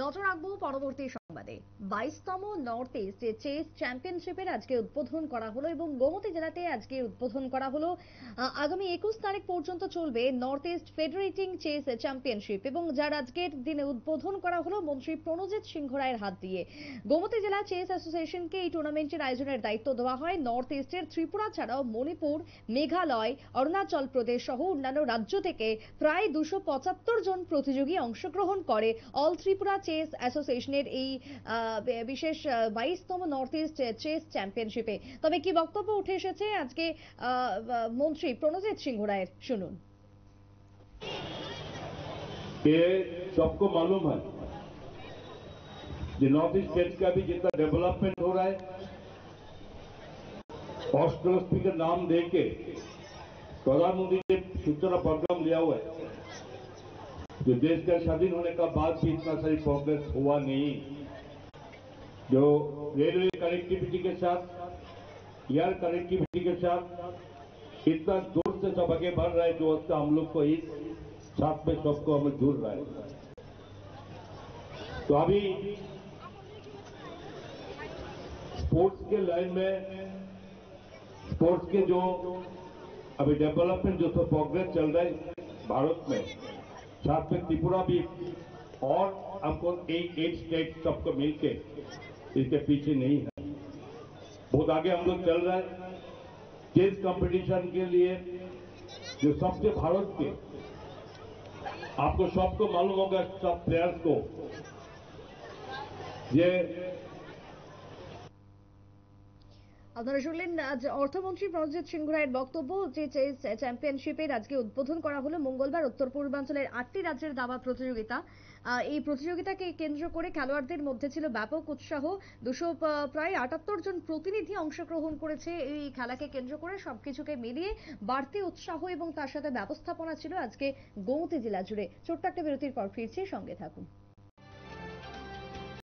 নজর রাখবো পরবর্তী সংবাদে। 22তম নর্থ ইস্ট চেস চ্যাম্পিয়নশিপের আজকে উদ্বোধন করা হলো এবং গোমতী জেলাতে আজকে উদ্বোধন করা হলো। আগামী 21 তারিখ পর্যন্ত চলবে নর্থ ইস্ট ফেডারেটিং চেস চ্যাম্পিয়নশিপ এবং যার আজকের দিনে উদ্বোধন করা হলো মন্ত্রী প্রণজিৎ সিংহ রায়ের হাত দিয়ে। গোমতী জেলা চেস অ্যাসোসিয়েশনকে এই টুর্নামেন্টের আয়োজনের দায়িত্ব দেওয়া হয়। নর্থ ইস্টের ত্রিপুরা ছাড়াও মণিপুর, মেঘালয়, অরুণাচল প্রদেশ সহ অন্যান্য রাজ্য থেকে প্রায় 275 জন প্রতিযোগী অংশগ্রহণ করে অল ত্রিপুরা চেস অ্যাসোসিয়েশনের এই বিশেষ 22তম নর্থ ইস্ট চেস চ্যাম্পিয়নশিপে। তবে কি বক্তব্য উঠে এসেছে আজকে মন্ত্রী প্রণজিৎ সিংহ রায়ের, শুনুন। सबको मालूम है कि नॉर्थ ईस्ट स्टेट का भी जितना डेवलपमेंट हो रहा है, ऑस्ट्रेलिया स्पीकर नाम देके प्रधानमंत्री ने सूचना प्रोग्राम लिया हुआ है। जो देश का स्वाधीन होने का बाद भी इतना सारी प्रोग्रेस हुआ नहीं। जो रेलवे कनेक्टिविटी के साथ, एयर कनेक्टिविटी के साथ इतना दूर से सब आगे बढ़ रहा है, जो हम लोग को एक साथ में सबको हमें जुड़ रहा है। तो अभी स्पोर्ट्स के लाइन में, स्पोर्ट्स के जो अभी डेवलपमेंट जो प्रोग्रेस चल रहा है भारत में, साथ में त्रिपुरा भी और हमको 8 स्टेट सबको मिलके इसके पीछे नहीं है, बहुत आगे हम लोग चल रहा है। चेस कंपटीशन के लिए जो सबसे भारत के, आपको सबको मालूम होगा, सब प्लेयर्स को ये আপনারা শুনলেন আজ অর্থমন্ত্রী প্রণজিৎ সিংহ রায়ের বক্তব্য। যে চেস চ্যাম্পিয়নশিপের আজকে উদ্বোধন করা হলো মঙ্গলবার। উত্তর পূর্বাঞ্চলের 8টি রাজ্যের দাবা প্রতিযোগিতা। এই প্রতিযোগিতাকে কেন্দ্র করে খেলোয়াড়দের মধ্যে ছিল ব্যাপক উৎসাহ। প্রায় 78 জন প্রতিনিধি অংশগ্রহণ করেছে এই খেলাকে কেন্দ্র করে। সবকিছুকে মিলিয়ে বাড়তি উৎসাহ এবং তার সাথে ব্যবস্থাপনা ছিল আজকে গোমতী জেলা জুড়ে। ছোট্ট একটা বিরতির পর ফিরছি, সঙ্গে থাকুন।